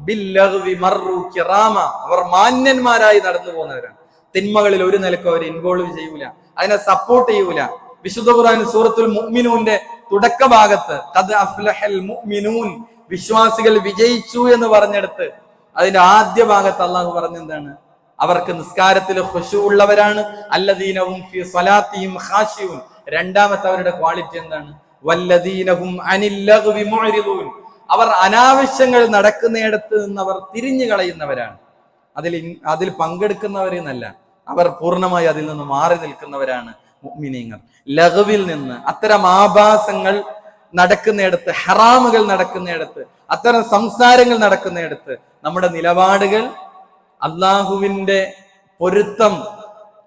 ബില്ലഗ്വി മർറു കിറാമ, അവർ മാന്യന്മാരായി നടന്നു പോകുന്നവരാണ്. തിന്മകളിൽ ഒരു നിലക്കും അവർ ഇൻവോൾവ് ചെയ്യൂല, അതിനെ സപ്പോർട്ട് ചെയ്യൂല. വിശുദ്ധ ഖുർആൻ സൂറത്തുൽ മുഅ്മിനൂന്റെ തുടക്ക ഭാഗത്ത് ഖദ് അഫ്ലഹൽ മുഅ്മിനൂൻ, വിശ്വാസികൾ വിജയിച്ചു എന്ന് പറഞ്ഞെടുത്ത് അതിന്റെ ആദ്യ ഭാഗത്ത് അള്ളാഹു പറഞ്ഞെന്താണ്? അവർക്ക് നിസ്കാരത്തിൽ ഖുശൂ ഉള്ളവരാണ്. അല്ലദീനഹും ഫീ സ്വലാത്തിഹിം ഖാശിഊൻ. രണ്ടാമത്തെ അവരുടെ ക്വാളിറ്റി എന്താണ്? വല്ലദീനഹും അനിൽ ലഗ്വി മുഅ്രിദൂൻ. അവർ അനാവശ്യങ്ങൾ നടക്കുന്നിടത്ത് നിന്ന് അവർ തിരിഞ്ഞു കളയുന്നവരാണ്. അതിൽ പങ്കെടുക്കുന്നവരെന്നല്ല, അവർ പൂർണ്ണമായി അതിൽ നിന്ന് മാറി നിൽക്കുന്നവരാണ് മുഅ്മിനീങ്ങൾ. ലഗ്വിൽ നിന്ന്, അത്തരം ആഭാസങ്ങൾ നടക്കുന്നിടത്ത്, ഹറാമുകൾ നടക്കുന്നിടത്ത്, അത്തരം സംസാരങ്ങൾ നടക്കുന്നിടത്ത് നമ്മുടെ നിലപാടുകൾ അള്ളാഹുവിന്റെ പൊരുത്തം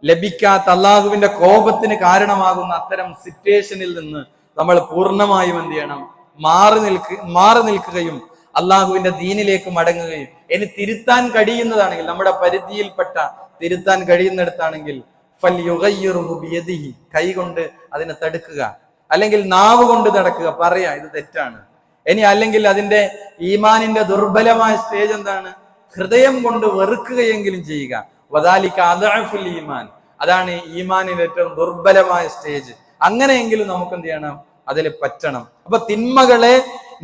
ലഭിക്കാത്ത, അള്ളാഹുവിന്റെ കോപത്തിന് കാരണമാകുന്ന അത്തരം സിറ്റുവേഷനിൽ നിന്ന് നമ്മൾ പൂർണ്ണമായും എന്ത് ചെയ്യണം? മാറി നിൽക്കുകയും അള്ളാഹുവിന്റെ ദീനിലേക്ക് മടങ്ങുകയും. ഇനി തിരുത്താൻ കഴിയുന്നതാണെങ്കിൽ, നമ്മുടെ പരിധിയിൽപ്പെട്ട തിരുത്താൻ കഴിയുന്നിടത്താണെങ്കിൽ ഫൽയുഗയ്യിറുഹു ബിയദിഹി, കൈകൊണ്ട് അതിനെ തടുക്കുക, അല്ലെങ്കിൽ നാവ് കൊണ്ട് തടക്കുക, പറയാ ഇത് തെറ്റാണ്. ഇനി അല്ലെങ്കിൽ അതിന്റെ ഈമാനിന്റെ ദുർബലമായ സ്റ്റേജ് എന്താണ്? ഹൃദയം കൊണ്ട് വെറുക്കുകയെങ്കിലും ചെയ്യുക. വദാലിക അദ്അഫുൽ ഈമാൻ, അതാണ് ഈമാനിന്റെ ഏറ്റവും ദുർബലമായ സ്റ്റേജ്. അങ്ങനെയെങ്കിലും നമുക്ക് എന്ത് ചെയ്യണം? അതിൽ പറ്റണം. അപ്പൊ തിന്മകളെ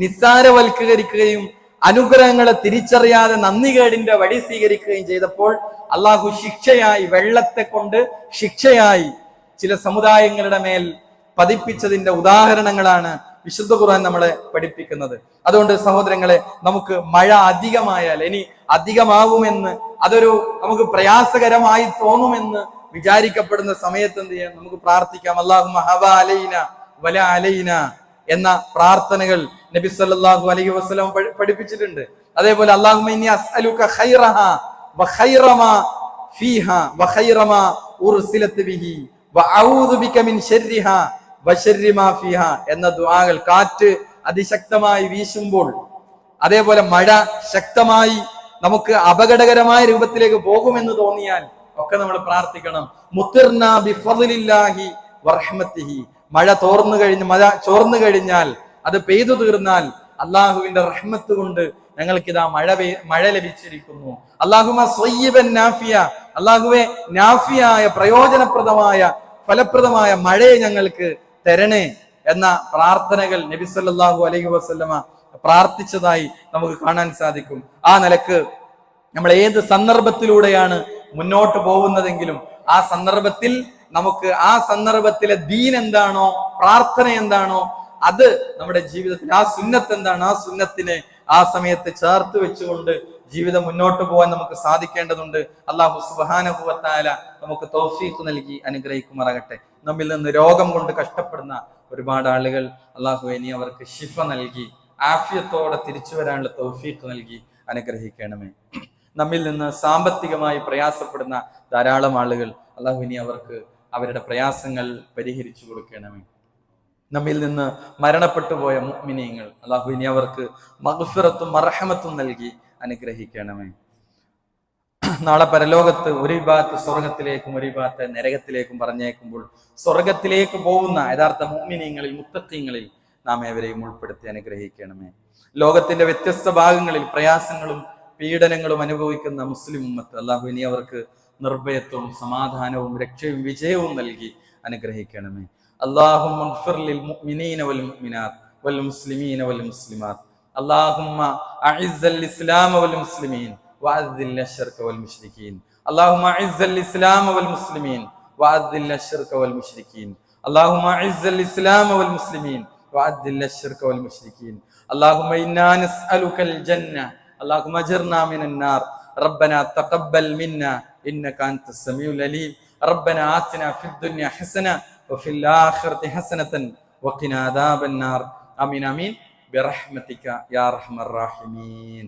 നിസ്സാരവൽക്കരിക്കുകയും അനുഗ്രഹങ്ങളെ തിരിച്ചറിയാതെ നന്ദികേടിന്റെ വഴി സ്വീകരിക്കുകയും ചെയ്തപ്പോൾ അള്ളാഹു ശിക്ഷയായി, വെള്ളത്തെ കൊണ്ട് ശിക്ഷയായി ചില സമുദായങ്ങളുടെ മേൽ പതിപ്പിച്ചതിന്റെ ഉദാഹരണങ്ങളാണ് വിശുദ്ധ ഖുർആൻ നമ്മളെ പഠിപ്പിക്കുന്നത്. അതുകൊണ്ട് സഹോദരങ്ങളെ, നമുക്ക് മഴ അധികമായാൽ, ഇനി അധികമാവുമെന്ന്, അതൊരു നമുക്ക് പ്രയാസകരമായി തോന്നുമെന്ന് വിചാരിക്കപ്പെടുന്ന സമയത്ത് എന്ത് ചെയ്യാം? നമുക്ക് പ്രാർത്ഥിക്കാം. അല്ലാഹുമ്മ ഹവ അലൈന വല അലൈന എന്ന പ്രാർത്ഥനകൾ നബി സല്ലല്ലാഹു അലൈഹി വസല്ലം പഠിപ്പിച്ചിട്ടുണ്ട്. അതേപോലെ അല്ലാഹുമ്മ ഇന്നി അസ്അലുക ഖൈറഹ വഖൈറമാ ഫീഹാ വഖൈറമാ ഉർസിലത് ബിഹി വഅഊദു ബിക മിൻ ശർരിഹാ വശർരി മാ ഫീഹാ എന്ന ദുആകൾ കാറ്റ് അതിശക്തമായി വീശുമ്പോൾ, അതേപോലെ മഴ ശക്തമായി നമുക്ക് അപകടകരമായ രൂപത്തിലേക്ക് പോകുമെന്ന് തോന്നിയാൽ ഒക്കെ നമ്മൾ പ്രാർത്ഥിക്കണം. മുത്തിർനാ ബിഫളില്ലാഹി വറഹ്മത്തിഹി. മഴ ചോർന്നു കഴിഞ്ഞാൽ, അത് പെയ്തു തീർന്നാൽ അള്ളാഹുവിന്റെ റഹ്മത്ത് കൊണ്ട് ഞങ്ങൾക്കിതാ മഴ ലഭിച്ചിരിക്കുന്നു. അല്ലാഹുമ്മ സ്വയ്യിബൻ നാഫിയ. അള്ളാഹുവെ നാഫിയായ, പ്രയോജനപ്രദമായ, ഫലപ്രദമായ മഴയെ ഞങ്ങൾക്ക് തരണേ എന്ന പ്രാർത്ഥനകൾ നബി സല്ലല്ലാഹു അലൈഹി വസല്ലമ പ്രാർത്ഥിച്ചതായി നമുക്ക് കാണാൻ സാധിക്കും. ആ നിലക്ക് നമ്മൾ ഏത് സന്ദർഭത്തിലൂടെയാണ് മുന്നോട്ട് പോകുന്നതെങ്കിലും ആ സന്ദർഭത്തിൽ നമുക്ക് ആ സന്ദർഭത്തിലെ ദീൻ എന്താണോ, പ്രാർത്ഥന എന്താണോ, അത് നമ്മുടെ ജീവിതത്തിൽ, ആ സുന്നത്ത് എന്താണ്, ആ സുന്നത്തിനെ ആ സമയത്ത് ചേർത്ത് വെച്ചുകൊണ്ട് ജീവിതം മുന്നോട്ട് പോകാൻ നമുക്ക് സാധിക്കേണ്ടതുണ്ട്. അല്ലാഹു സുബ്ഹാനഹു വ തആല നമുക്ക് തൗഫീഖ് നൽകി അനുഗ്രഹിക്കുമാറാകട്ടെ. നമ്മിൽ നിന്ന് രോഗം കൊണ്ട് കഷ്ടപ്പെടുന്ന ഒരുപാട് ആളുകൾ അല്ലാഹു ഇനി അവർക്ക് ശിഫ നൽകി ആഫിയത്തോടെ തിരിച്ചു വരാനുള്ള തൗഫീഖ് നൽകി അനുഗ്രഹിക്കണമേ. നമ്മിൽ നിന്ന് സാമ്പത്തികമായി പ്രയാസപ്പെടുന്ന ധാരാളം ആളുകൾ അല്ലാഹു ഇനി അവർക്ക് അവരുടെ പ്രയാസങ്ങൾ പരിഹരിച്ചു കൊടുക്കണമേ. നമ്മിൽ നിന്ന് മരണപ്പെട്ടു പോയ മുഅ്മിനീങ്ങൾ അല്ലാഹു ഇനി അവർക്ക് മഗ്ഫിറത്തും മർഹമത്തും നൽകി അനുഗ്രഹിക്കണമേ. നാളെ പരലോകത്ത് ഒരു വിഭാഗത്ത് സ്വർഗത്തിലേക്കും ഒരു വിഭാഗത്തെ നരകത്തിലേക്കും പറഞ്ഞേക്കുമ്പോൾ സ്വർഗത്തിലേക്ക് പോകുന്ന യഥാർത്ഥ മുഅ്മിനീങ്ങളിൽ, മുത്തഖീങ്ങളിൽ നാം ഏവരെയും ഉൾപ്പെടുത്തി അനുഗ്രഹിക്കണമേ. ലോകത്തിന്റെ വ്യത്യസ്ത ഭാഗങ്ങളിൽ പ്രയാസങ്ങളും പീഡനങ്ങളും അനുഭവിക്കുന്ന മുസ്ലിം ഉമ്മത്ത് അല്ലാഹു ഇനി അവർക്ക് നിർഭയത്വവും സമാധാനവും രക്ഷയും വിജയവും നൽകി അനുഗ്രഹിക്കണമേ. اللهم اغفر للمؤمنين والمؤمنات والمسلمين والمسلمات. اللهم اعز الاسلام والمسلمين واذل الشرك والمشركين. اللهم اعز الاسلام والمسلمين واذل الشرك والمشركين. اللهم اعز الاسلام والمسلمين واذل الشرك والمشركين. اللهم انا نسالك الجنه. اللهم اجرنا من النار. ربنا تقبل منا انك انت السميع العليم. ربنا آتنا في الدنيا حسنه وفي الآخرة حسنة وقنا عذاب النار. آمين آمين برحمتك يا أرحم الراحمين.